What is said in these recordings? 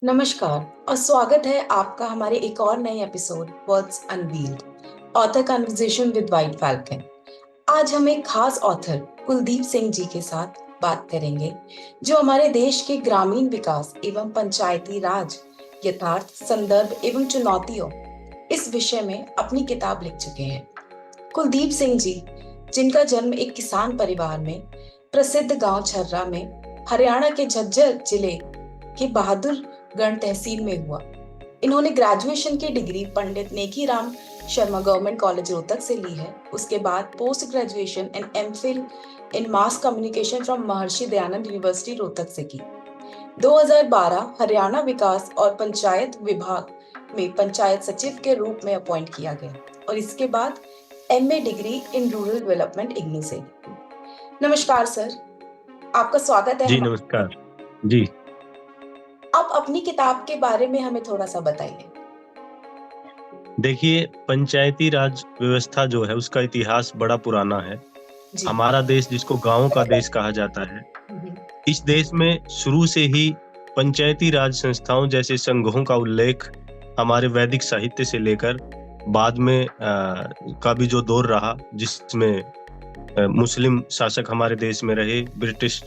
नमस्कार और स्वागत है आपका हमारे एक और नए episode words unveiled author conversation with white falcon. आज हम एक खास ऑथर कुलदीप सिंह जी के साथ बात करेंगे जो हमारे देश के ग्रामीण विकास एवं पंचायती राज यथार्थ संदर्भ एवं चुनौतियों इस विषय में अपनी किताब लिख चुके हैं। कुलदीप सिंह जी, जिनका जन्म एक किसान परिवार में प्रसिद्ध गांव छर्रा में हरियाणा के झज्जर जिले के बहादुरगढ़ तहसील में हुआ। इन्होंने ग्रेजुएशन की डिग्री पंडित नेकीराम शर्मा गवर्नमेंट कॉलेज रोहतक से ली है। उसके बाद post graduation and MPhil in mass communication from Maharshi Dayanand university Rohtak से की। 2012 हरियाणा विकास और पंचायत विभाग में पंचायत सचिव के रूप में अपॉइंट किया गया और इसके बाद MA degree in rural development IGNOU से। नमस्कार सर, आपका स्वागत है। जी नमस्कार जी। आप अपनी किताब के बारे में हमें थोड़ा सा बताइए। देखिए, पंचायती राज व्यवस्था जो है उसका इतिहास बड़ा पुराना है। जी। हमारा देश जिसको गांवों का देश कहा जाता है, इस देश में शुरू से ही पंचायती राज संस्थाओं जैसे संघों का उल्लेख हमारे वैदिक साहित्य से लेकर बाद में का भी जो दौर रहा जिसमें मुस्लिम शासक हमारे देश में रहे, ब्रिटिश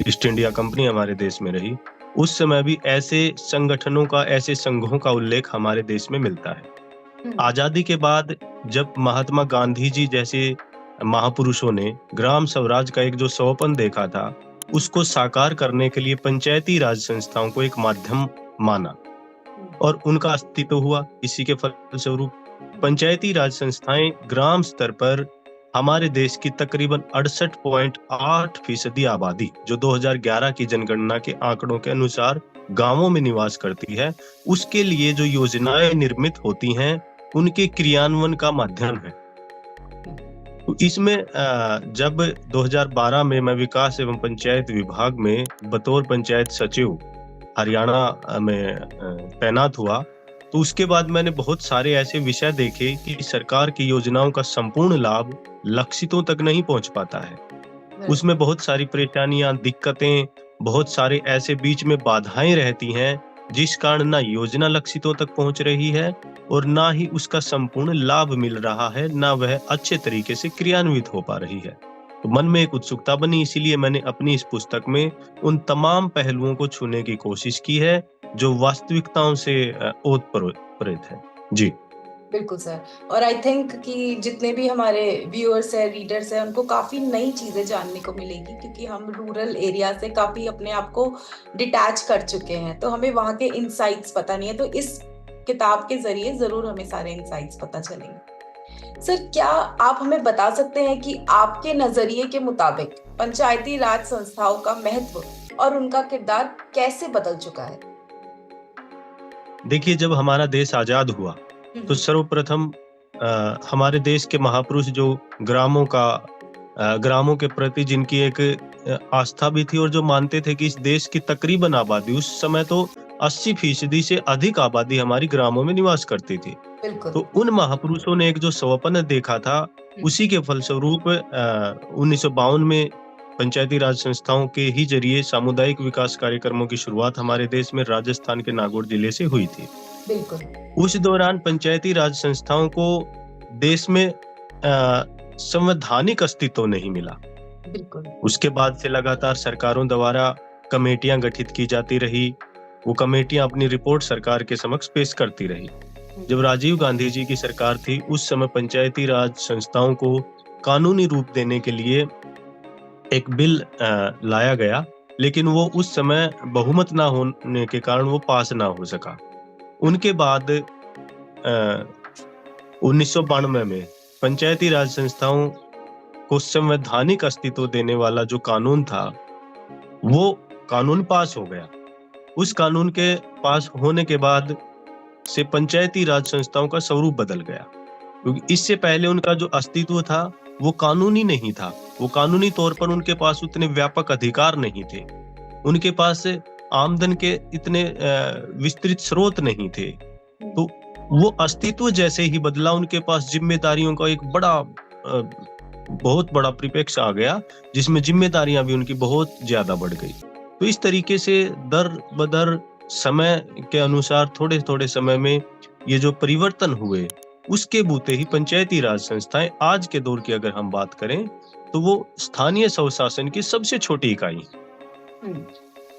ईस्ट इंडिया कंपनी हमारे देश में रही, उस समय भी ऐसे संगठनों का, ऐसे संघों का उल्लेख हमारे देश में मिलता है। आजादी के बाद जब महात्मा गांधी जी जैसे महापुरुषों ने ग्राम स्वराज का एक जो स्वप्न देखा था, उसको साकार करने के लिए पंचायती राज संस्थाओं को एक माध्यम माना और उनका अस्तित्व हुआ। इसी के फलस्वरूप पंचायती राज संस्थाएं ग्राम स्तर पर हमारे देश की तकरीबन 68.8% आबादी, जो 2011 की जनगणना के आंकड़ों के अनुसार गांवों में निवास करती है, उसके लिए जो योजनाएं निर्मित होती हैं उनके क्रियान्वयन का माध्यम है। तो इसमें जब 2012 में मैं विकास एवं पंचायत विभाग में बतौर पंचायत सचिव हरियाणा में तैनात हुआ, तो उसके बाद मैंने बहुत सारे ऐसे विषय देखे कि सरकार की योजनाओं का संपूर्ण लाभ लक्षितों तक नहीं पहुंच पाता है। उसमें बहुत सारी परेशानियां, दिक्कतें, बहुत सारे ऐसे बीच में बाधाएं रहती हैं जिस कारण ना योजना लक्षितों तक पहुंच रही है और ना ही उसका संपूर्ण लाभ मिल रहा है, ना वह अच्छे तरीके से क्रियान्वित हो पा रही है। तो मन में एक उत्सुकता बनी, इसीलिए मैंने अपनी इस पुस्तक में उन तमाम पहलुओं को छूने की कोशिश की है जो वास्तविकताओं से ओतप्रोत है। जी बिल्कुल सर। और आई थिंक कि जितने भी हमारे व्यूअर्स है, रीडर्स है, उनको काफी नई चीजें जानने को मिलेगी क्योंकि हम रूरल एरिया से काफी अपने आप को डिटैच कर चुके हैं, तो हमें वहाँ के इनसाइट्स पता नहीं है। तो इस किताब के जरिए जरूर हमें सारे इनसाइट्स पता चलेंगे। सर, क्या आप हमें बता सकते हैं कि आपके नजरिए के मुताबिक पंचायती राज संस्थाओं का महत्व और उनका किरदार कैसे बदल चुका है? देखिए, जब हमारा देश आजाद हुआ तो सर्वप्रथम हमारे देश के महापुरुष जो ग्रामों के प्रति जिनकी एक आस्था भी थी और जो मानते थे कि इस देश की तकरीबन आबादी, उस समय तो 80% से अधिक आबादी हमारी ग्रामों में निवास करती थी। तो उन महापुरुषों ने एक जो स्वप्न देखा था, उसी के फलस्वरूप 1952 में पंचायती राज संस्थाओं के ही जरिए सामुदायिक विकास कार्यक्रमों की शुरुआत हमारे देश में राजस्थान के नागौर जिले से हुई थी। उस दौरान पंचायती राज संस्थाओं को देश में संवैधानिक अस्तित्व नहीं मिला। उसके बाद से लगातार सरकारों द्वारा कमेटियां गठित की जाती रही, वो कमेटियां अपनी रिपोर्ट सरकार के समक्ष पेश करती रही। जब राजीव गांधी जी की सरकार थी, उस समय पंचायती राज संस्थाओं को कानूनी रूप देने के लिए एक बिल लाया गया, लेकिन वो उस समय बहुमत ना होने के कारण वो पास ना हो सका। उनके बाद 1992 में पंचायती राज संस्थाओं को संवैधानिक अस्तित्व देने वाला जो कानून था, वो कानून पास हो गया। उस कानून के पास होने के बाद से पंचायती राज संस्थाओं का स्वरूप बदल गया, क्योंकि इससे पहले उनका जो अस्तित्व था वो कानूनी नहीं था। वो कानूनी तौर पर उनके पास उतने व्यापक अधिकार नहीं थे, उनके पास आमदन के इतने विस्तृत स्रोत नहीं थे। तो वो अस्तित्व जैसे ही बदला, उनके पास जिम्मेदारियों का एक बहुत बड़ा परिप्रेक्ष्य आ गया, जिसमें जिम्मेदारियां भी उनकी बहुत ज्यादा बढ़ गई। तो इस तरीके से दर बदर समय के अनुसार थोड़े थोड़े समय में ये जो परिवर्तन हुए, उसके बूते ही पंचायती राज संस्थाएं आज के दौर की अगर हम बात करें तो वो स्थानीय स्वशासन की सबसे छोटी इकाई।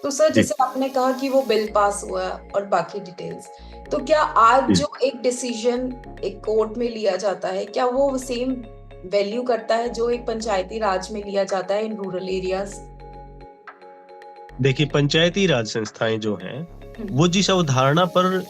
तो सर, जी। जैसे आपने कहा कि वो बिल पास हुआ और बाकी डिटेल्स, तो क्या आज जी। जो एक डिसीजन एक कोर्ट में लिया जाता है, क्या वो सेम वैल्यू करता है जो एक पंचायती राज में लिया जाता है इन रूरल एरियाज? देखिए, पंचायती राज संस्थाएं जो हैं वो जिस अवधारणा पर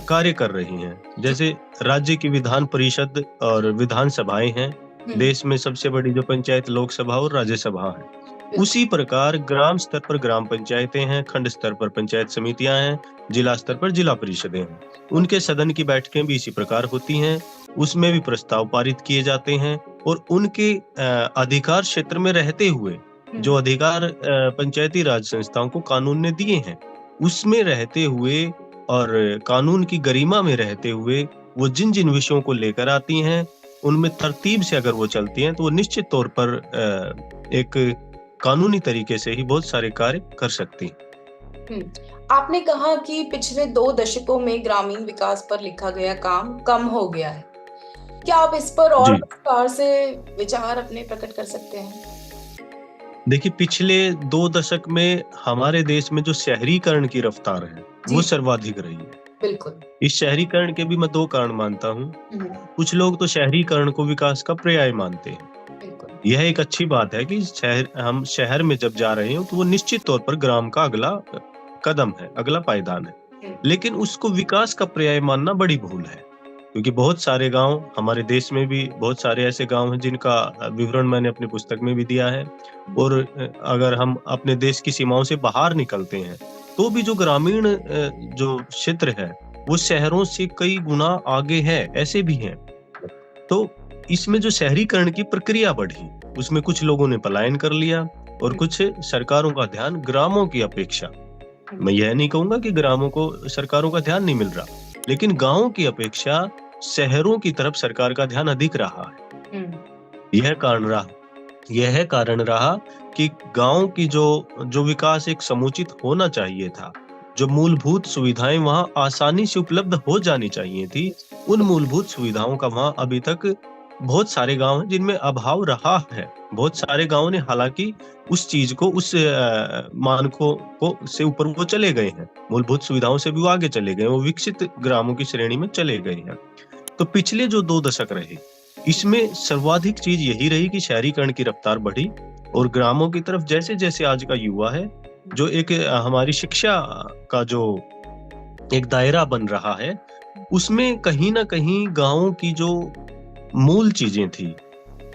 कार्य कर रही हैं, जैसे राज्य की विधान परिषद और विधानसभाएं हैं, देश में सबसे बड़ी जो पंचायत लोकसभा और राज्यसभा है, उसी प्रकार ग्राम स्तर पर ग्राम पंचायतें हैं, खंड स्तर पर पंचायत समितियां हैं, जिला स्तर पर जिला परिषदें हैं। उनके सदन की बैठकें भी इसी प्रकार होती हैं, उसमें भी प्रस्ताव पारित किए जाते हैं और उनके अधिकार क्षेत्र में रहते हुए जो अधिकार पंचायती राज संस्थाओं को कानून ने दिए हैं, उसमें रहते हुए और कानून की गरिमा में रहते हुए वो जिन जिन विषयों को लेकर आती हैं, उनमें तरतीब से अगर वो चलती हैं तो वो निश्चित तौर पर एक कानूनी तरीके से ही बहुत सारे कार्य कर सकती हैं। आपने कहा कि पिछले 2 दशकों में ग्रामीण विकास पर लिखा गया काम कम हो गया है। क्या आप इस पर और जी। विस्तार से विचार अपने प्रकट कर सकते हैं? देखिए, पिछले 2 दशक में हमारे देश में जो शहरीकरण की रफ्तार है, वो सर्वाधिक रही है। बिल्कुल। इस शहरीकरण के भी मैं 2 कारण मानता हूँ। कुछ लोग तो शहरीकरण को विकास का पर्याय मानते हैं। यह एक अच्छी बात है कि हम शहर में जब जा रहे हो तो वो निश्चित तौर पर ग्राम का अगला कदम है, अगला पायदान है। लेकिन उसको विकास का पर्याय मानना बड़ी भूल है, क्योंकि बहुत सारे गांव हमारे देश में भी बहुत सारे ऐसे गांव हैं जिनका विवरण मैंने अपनी पुस्तक में भी दिया है। और अगर हम अपने देश की सीमाओं से बाहर निकलते हैं तो भी जो ग्रामीण जो क्षेत्र है वो शहरों से कई गुना आगे है, ऐसे भी हैं। तो इसमें जो शहरीकरण की प्रक्रिया बढ़ी, उसमें कुछ लोगों ने पलायन कर लिया और कुछ सरकारों का ध्यान ग्रामों की अपेक्षा, मैं यह नहीं कहूंगा कि ग्रामों को सरकारों का ध्यान नहीं मिल रहा, लेकिन गांवों की अपेक्षा शहरों की तरफ सरकार का ध्यान अधिक रहा है। यह कारण रहा कि गांव की जो विकास एक समुचित होना चाहिए था, जो मूलभूत सुविधाएं वहां आसानी से उपलब्ध हो जानी चाहिए थी, उन मूलभूत सुविधाओं का वहां अभी तक बहुत सारे गांव हैं जिनमें अभाव रहा है। बहुत सारे गांवों ने हालांकि उस चीज को, उस मानकों को से ऊपर वो चले गए हैं, मूलभूत सुविधाओं से भी वो आगे चले गए, वो विकसित ग्रामों की श्रेणी में चले गए हैं। तो पिछले जो 2 दशक रहे, इसमें सर्वाधिक चीज यही रही कि शहरीकरण की रफ्तार बढ़ी और ग्रामों की तरफ जैसे जैसे आज का युवा है, जो एक हमारी शिक्षा का जो एक दायरा बन रहा है, उसमें कहीं ना कहीं गांवों की जो मूल चीजें थी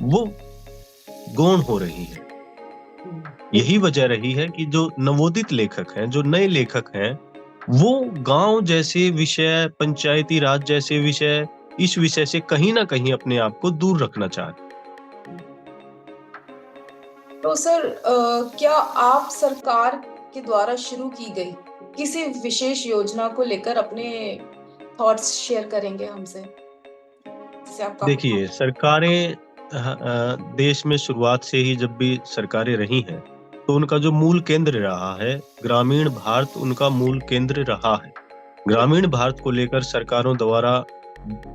वो गौण हो रही है। यही वजह रही है कि जो नवोदित लेखक हैं, जो नए लेखक हैं, वो गांव जैसे विषय, पंचायती राज जैसे विषय, इस विषय से कहीं ना कहीं अपने आप को दूर रखना चाहते। तो सर, क्या आप सरकार के द्वारा शुरू की गई किसी विशेष योजना को लेकर अपने थॉट्स शेयर करेंगे हमसे? देखिए, सरकारें देश में शुरुआत से ही जब भी सरकारें रही हैं, तो उनका जो मूल केंद्र रहा है, ग्रामीण भारत उनका मूल केंद्र रहा है। ग्रामीण भारत को लेकर सरकारों द्वारा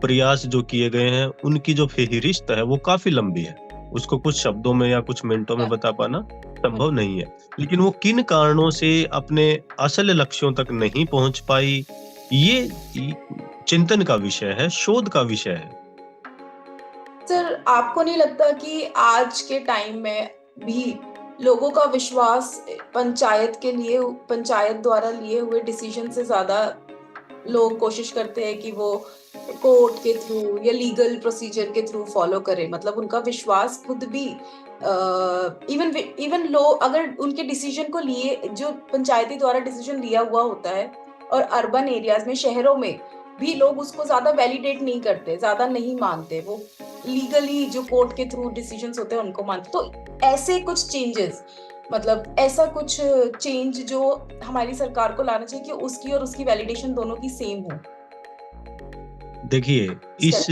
प्रयास जो किए गए हैं, उनकी जो फेहरिस्त है वो काफी लंबी है। उसको कुछ शब्दों में या कुछ मिनटों में बता पाना संभव नहीं है। लेकिन वो किन कारणों से अपने असल लक्ष्यों तक नहीं पहुंच पाई, ये चिंतन का विषय है, शोध का विषय है। सर, आपको नहीं लगता कि आज के टाइम में भी लोगों का विश्वास पंचायत द्वारा लिए हुए डिसीजन से ज्यादा लोग कोशिश करते हैं कि वो कोर्ट के थ्रू या लीगल प्रोसीजर के थ्रू फॉलो करें? मतलब उनका विश्वास खुद भी इवन लोग अगर उनके डिसीजन को लिए, जो पंचायती द्वारा डिसीजन लिया हुआ होता है, और अर्बन एरियाज में, शहरों में भी लोग उसको ज्यादा वैलिडेट नहीं करते, ज्यादा नहीं मानते, वो लीगली जो कोर्ट के थ्रू डिसीजंस होते हैं उनको मानते। तो ऐसे कुछ चेंजेस, मतलब ऐसा कुछ चेंज जो हमारी सरकार को लाना चाहिए कि उसकी और उसकी वैलिडेशन दोनों की सेम हो। देखिए, इस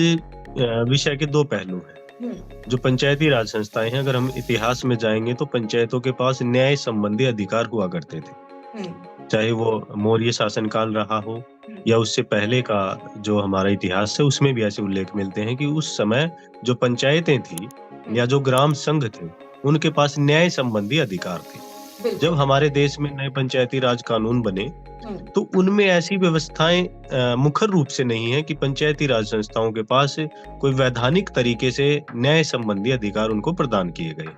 विषय के 2 पहलू हैं। जो पंचायती राज संस्थाएं हैं, अगर हम इतिहास में जाएंगे तो पंचायतों के पास न्याय संबंधी अधिकार हुआ करते थे। चाहे वो मौर्य शासनकाल रहा हो या उससे पहले का जो हमारा इतिहास है, उसमें भी ऐसे उल्लेख मिलते हैं कि उस समय जो पंचायतें थी या जो ग्राम संघ थे, उनके पास न्याय संबंधी अधिकार थे। जब बिल्कुल। हमारे देश में नए पंचायती राज कानून बने, हम्म, तो उनमें ऐसी व्यवस्थाएं मुखर रूप से नहीं है कि पंचायती राज संस्थाओं के पास कोई वैधानिक तरीके से न्याय संबंधी अधिकार उनको प्रदान किए गए।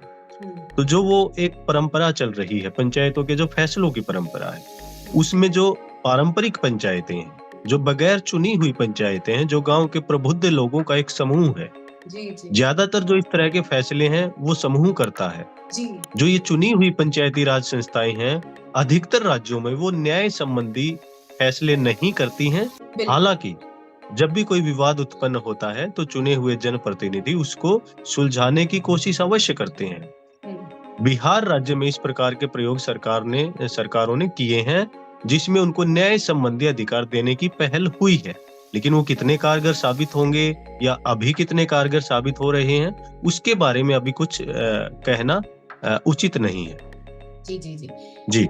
तो जो वो एक परंपरा चल रही है, पंचायतों के जो फैसलों की परंपरा है, उसमें जो पारंपरिक पंचायतें हैं, जो बगैर चुनी हुई पंचायतें हैं, जो गांव के प्रबुद्ध लोगों का एक समूह है, जी जी ज्यादातर जो इस तरह के फैसले हैं वो समूह करता है। जी। जो ये चुनी हुई पंचायती राज संस्थाएं हैं, अधिकतर राज्यों में वो न्याय संबंधी फैसले नहीं करती हैं। बिल्कुल। हालांकि जब भी कोई विवाद उत्पन्न होता है तो चुने हुए जनप्रतिनिधि उसको सुलझाने की कोशिश अवश्य करते हैं। बिहार राज्य में इस प्रकार के प्रयोग सरकारों ने किए हैं, जिसमें उनको न्याय संबंधी अधिकार देने की पहल हुई है। लेकिन वो कितने कारगर साबित होंगे या अभी कितने कारगर साबित हो रहे हैं, उसके बारे में अभी कुछ कहना उचित नहीं है। जी जी जी जी।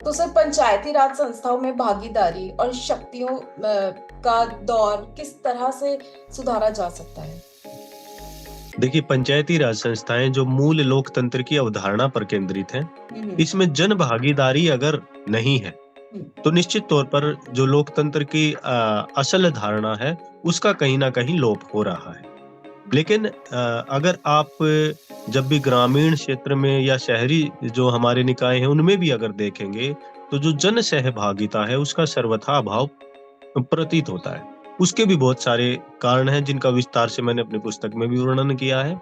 तो सर, पंचायती राज संस्थाओं में भागीदारी और शक्तियों का दौर किस तरह से सुधारा जा सकता है? देखिए, पंचायती राज संस्थाएं जो मूल लोकतंत्र की अवधारणा पर केंद्रित हैं, इसमें जन भागीदारी अगर नहीं है तो निश्चित तौर पर जो लोकतंत्र की असल धारणा है उसका कहीं ना कहीं लोप हो रहा है। लेकिन अगर आप जब भी ग्रामीण क्षेत्र में या शहरी जो हमारे निकाय हैं उनमें भी अगर देखेंगे, तो जो जन सहभागिता है उसका सर्वथा अभाव प्रतीत होता है। उसके भी बहुत सारे कारण हैं जिनका विस्तार से मैंने अपनी पुस्तक में भी वर्णन किया है।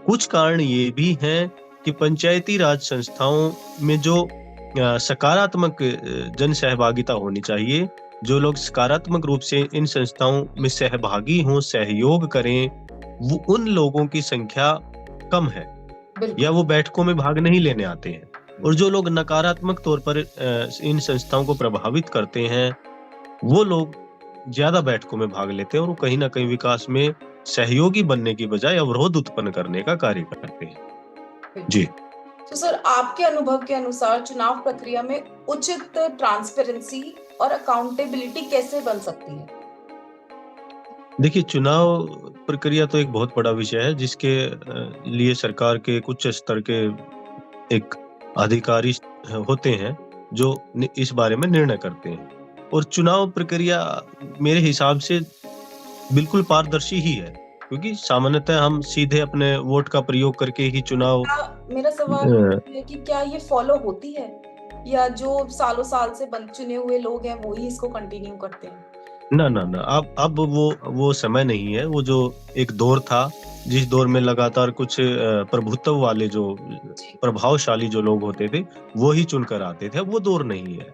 कुछ कारण ये भी हैं कि पंचायती राज संस्थाओं में जो सकारात्मक जन सहभागिता होनी चाहिए, जो लोग सकारात्मक रूप से इन संस्थाओं में सहभागी हों, सहयोग करें, वो उन लोगों की संख्या कम है या वो बैठकों में भाग नहीं लेने आते हैं। और जो लोग नकारात्मक तौर पर इन संस्थाओं को प्रभावित करते हैं, वो लोग ज्यादा बैठकों में भाग लेते हैं और वो कहीं ना कहीं विकास में सहयोगी बनने की बजाय अवरोध उत्पन्न करने का कार्य करते हैं। जी। तो सर, आपके अनुभव के अनुसार चुनाव प्रक्रिया में उचित ट्रांसपेरेंसी और अकाउंटेबिलिटी कैसे बन सकती है? देखिए, चुनाव प्रक्रिया तो एक बहुत बड़ा विषय है जिसके लिए सरकार के कुछ स्तर के एक अधिकारी होते हैं जो इस बारे में निर्णय करते हैं। और चुनाव प्रक्रिया मेरे हिसाब से बिल्कुल पारदर्शी ही है, क्योंकि सामान्यतः हम सीधे अपने वोट का प्रयोग करके ही चुनाव मेरा सवाल है कि क्या ये फॉलो होती है या जो सालों साल से चुने हुए लोग हैं वो ही इसको कंटिन्यू करते हैं? ना ना ना, अब वो समय नहीं है। वो जो एक दौर था जिस दौर में लगातार कुछ प्रभुत्व वाले जो प्रभावशाली जो लोग होते थे वो ही चुनकर आते थे, वो दौर नहीं है।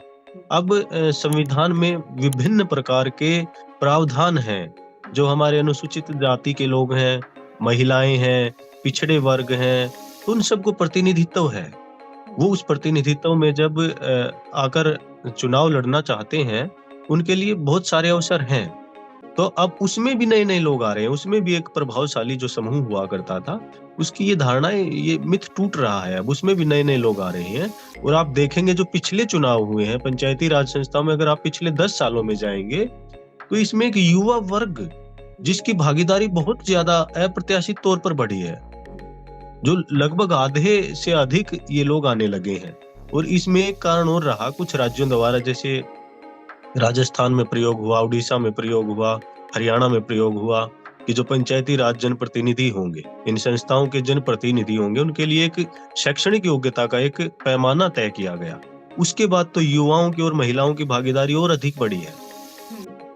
अब संविधान में विभिन्न प्रकार के प्रावधान हैं। जो हमारे अनुसूचित जाति के लोग हैं, महिलाएं हैं, पिछड़े वर्ग हैं, तो उन सबको प्रतिनिधित्व है। वो उस प्रतिनिधित्व में जब आकर चुनाव लड़ना चाहते हैं, उनके लिए बहुत सारे अवसर हैं। तो अब उसमें भी नए-नए लोग आ रहे हैं, उसमें भी एक प्रभावशाली जो समूह हुआ करता था, उसकी ये धारणाएँ, ये मिथ टूट रहा है। अब उसमें भी नए-नए लोग आ रहे हैं। और आप देखेंगे जो पिछले चुनाव हुए हैं पंचायती राज संस्थाओं में, अगर आप पिछले 10 सालों में जाएंगे, तो इसमें एक युवा वर्ग जिसकी भागीदारी बहुत ज्यादा अप्रत्याशित तौर पर बढ़ी है, जो लगभग आधे से अधिक ये लोग आने लगे हैं। और इसमें एक कारण और रहा, कुछ राज्यों द्वारा, जैसे राजस्थान में प्रयोग हुआ, उड़ीसा में प्रयोग हुआ, हरियाणा में प्रयोग हुआ, कि जो पंचायती राज जनप्रतिनिधि होंगे, इन संस्थाओं के जनप्रतिनिधि होंगे, उनके लिए एक शैक्षणिक योग्यता का एक पैमाना तय किया गया। उसके बाद तो युवाओं की और महिलाओं की भागीदारी और अधिक बढ़ी है।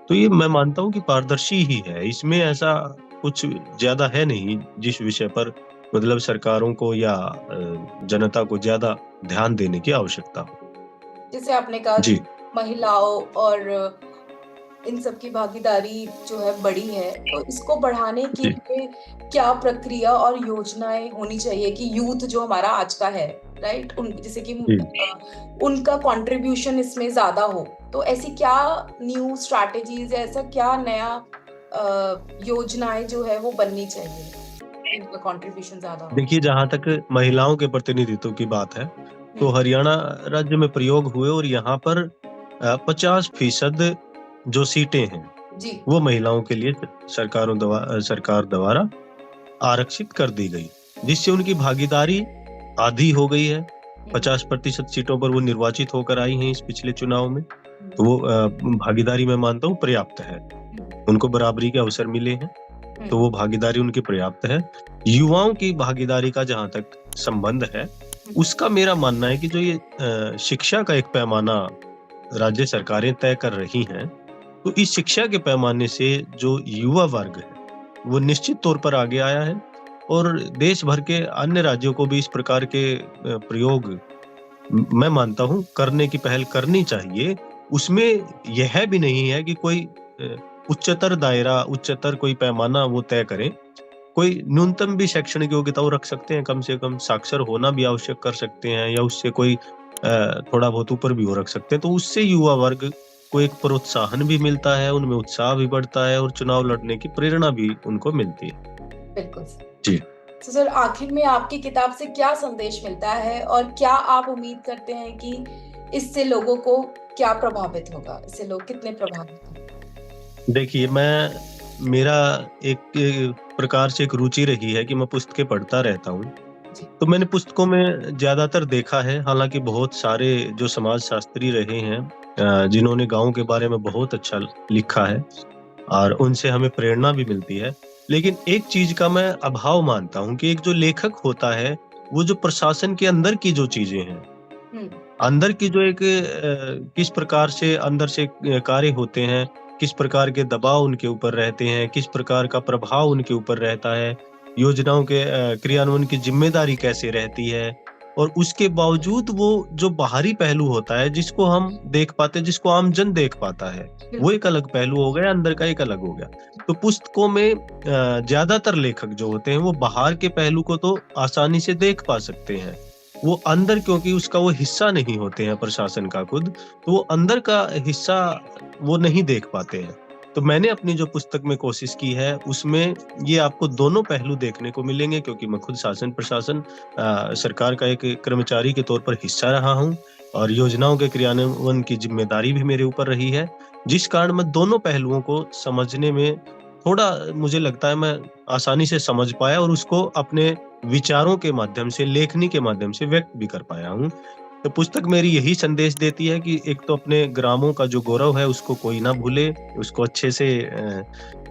तो ये मैं मानता हूँ कि पारदर्शी ही है, इसमें ऐसा कुछ ज्यादा है नहीं जिस विषय पर मतलब सरकारों को या जनता को ज्यादा ध्यान देने की आवश्यकता हो। जैसे आपने कहा जी। महिलाओं और इन सब की भागीदारी जो है बड़ी है, तो इसको बढ़ाने के लिए क्या प्रक्रिया और योजनाएं होनी चाहिए कि यूथ जो हमारा आज का है, राइट, जैसे कि उनका कंट्रीब्यूशन इसमें ज्यादा हो, तो ऐसी क्या न्यू स्ट्रैटेजीज, ऐसा क्या नया योजनाएं जो है वो बननी चाहिए इनका कंट्रीब्यूशन ज्यादा हो? देखिए, जहां तक महिलाओं के प्रतिनिधित्व की बात है, तो हरियाणा राज्य में प्रयोग हुए और यहाँ पर 50% जो सीटें हैं जी वो महिलाओं के लिए सरकार द्वारा आरक्षित कर दी गई, जिससे उनकी भागीदारी आधी हो गई है। 50% सीटों पर वो निर्वाचित होकर आई हैं इस पिछले चुनाव में, तो वो भागीदारी मैं मानता हूँ पर्याप्त है। उनको बराबरी के अवसर मिले हैं, तो वो भागीदारी उनकी पर्याप्त है। युवाओं की भागीदारी का जहां तक संबंध है, उसका मेरा मानना है कि जो ये शिक्षा का एक पैमाना राज्य सरकारें तय कर रही हैं, तो इस शिक्षा के पैमाने से जो युवा वर्ग है वो निश्चित तौर पर आगे आया है, और देश भर के अन्य राज्यों को भी इस प्रकार के प्रयोग मैं मानता हूँ करने की पहल करनी चाहिए। उसमें यह भी नहीं है कि कोई उच्चतर दायरा, उच्चतर कोई पैमाना वो तय करें। कोई न्यूनतम भी शैक्षणिक योग्यता वो रख सकते हैं, कम से कम साक्षर होना भी आवश्यक कर सकते हैं, या उससे कोई थोड़ा बहुत ऊपर भी वो रख सकते हैं। तो उससे युवा वर्ग को एक प्रोत्साहन भी मिलता है, उनमें उत्साह भी बढ़ता है, और चुनाव लड़ने की प्रेरणा भी उनको मिलती है। बिल्कुल जी। तो सर, आखिर में आपकी किताब से क्या संदेश मिलता है और क्या आप उम्मीद करते हैं कि इससे लोगों को क्या प्रभावित होगा, इससे लोग कितने प्रभावित होंगे? देखिए, मेरा एक प्रकार से एक रुचि रही है कि मैं पुस्तकें पढ़ता रहता हूँ। तो मैंने पुस्तकों में ज्यादातर देखा है, हालांकि बहुत सारे जो समाजशास्त्री रहे हैं जिन्होंने गाँव के बारे में बहुत अच्छा लिखा है, और उनसे हमें प्रेरणा भी मिलती है। लेकिन एक चीज का मैं अभाव मानता हूँ कि एक जो लेखक होता है, वो जो प्रशासन के अंदर की जो चीजें हैं, अंदर की जो एक किस प्रकार से अंदर से कार्य होते हैं, किस प्रकार के दबाव उनके ऊपर रहते हैं, किस प्रकार का प्रभाव उनके ऊपर रहता है, योजनाओं के क्रियान्वयन की जिम्मेदारी कैसे रहती है, और उसके बावजूद वो जो बाहरी पहलू होता है जिसको हम देख पाते हैं, जिसको आम जन देख पाता है, वो एक अलग पहलू हो गया, अंदर का एक अलग हो गया। तो पुस्तकों में ज्यादातर लेखक जो होते हैं वो बाहर के पहलू को तो आसानी से देख पा सकते हैं, वो अंदर क्योंकि उसका वो हिस्सा नहीं होते हैं प्रशासन का खुद, तो वो अंदर का हिस्सा वो नहीं देख पाते हैं। तो मैंने अपनी जो पुस्तक में कोशिश की है, उसमें ये आपको दोनों पहलू देखने को मिलेंगे, क्योंकि मैं खुद शासन प्रशासन सरकार का एक कर्मचारी के तौर पर हिस्सा रहा हूँ, और योजनाओं के क्रियान्वयन की जिम्मेदारी भी मेरे ऊपर रही है, जिस कारण मैं दोनों पहलुओं को समझने में थोड़ा, मुझे लगता है मैं आसानी से समझ पाया, और उसको अपने विचारों के माध्यम से, लेखनी के माध्यम से व्यक्त भी कर पाया हूँ। तो पुस्तक मेरी यही संदेश देती है कि एक तो अपने ग्रामों का जो गौरव है उसको कोई ना भूले, उसको अच्छे से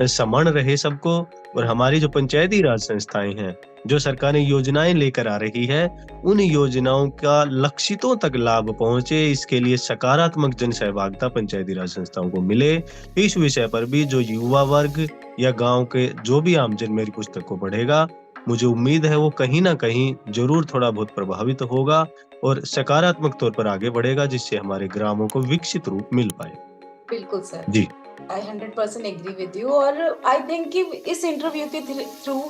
समण रहे सबको, और हमारी जो पंचायती राज संस्थाएं हैं, जो सरकारें योजनाएं लेकर आ रही है, उन योजनाओं का लक्षितों तक लाभ पहुंचे, इसके लिए सकारात्मक जन सहभागिता पंचायती राज संस्थाओं को मिले। इस विषय पर भी जो युवा वर्ग या गांव के जो भी आमजन मेरी पुस्तक को पढ़ेगा, मुझे उम्मीद है वो कहीं ना कहीं जरूर थोड़ा बहुत प्रभावित होगा, और सकारात्मक तौर पर आगे बढ़ेगा, जिससे हमारे ग्रामों को विकसित रूप मिल पाए। बिल्कुल सर, जी। I 100% agree with you. और आई थिंक कि इस इंटरव्यू के थ्रू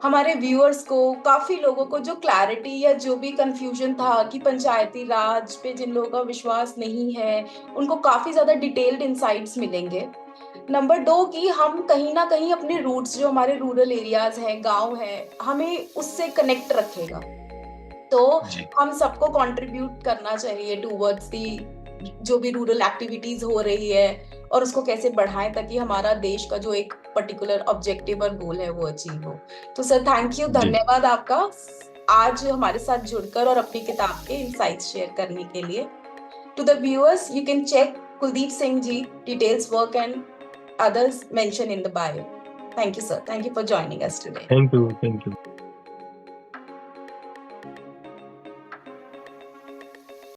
हमारे व्यूअर्स को, काफी लोगों को जो क्लैरिटी या जो भी कंफ्यूजन था कि पंचायती राज पे जिन लोगों का विश्वास नहीं है, उनको काफी ज्यादा डिटेल्ड इंसाइट्स मिलेंगे। नंबर 2 कि हम कहीं ना कहीं अपने रूट्स, जो हमारे रूरल एरियाज हैं, गांव है, हमें उससे कनेक्ट रखेगा। तो हम सबको कंट्रीब्यूट करना चाहिए टूवर्ड्स दी जो भी रूरल एक्टिविटीज हो रही है, और उसको कैसे बढ़ाएं ताकि हमारा देश का जो एक पर्टिकुलर ऑब्जेक्टिव और गोल है वो अचीव हो। तो सर, थैंक यू, धन्यवाद आपका आज हमारे साथ जुड़कर और अपनी किताब के इनसाइट्स शेयर करने के लिए। To the viewers, you can check Kuldeep Singh ji details work and others mentioned in the bio. Thank you, sir. Thank you for joining us today. Thank you.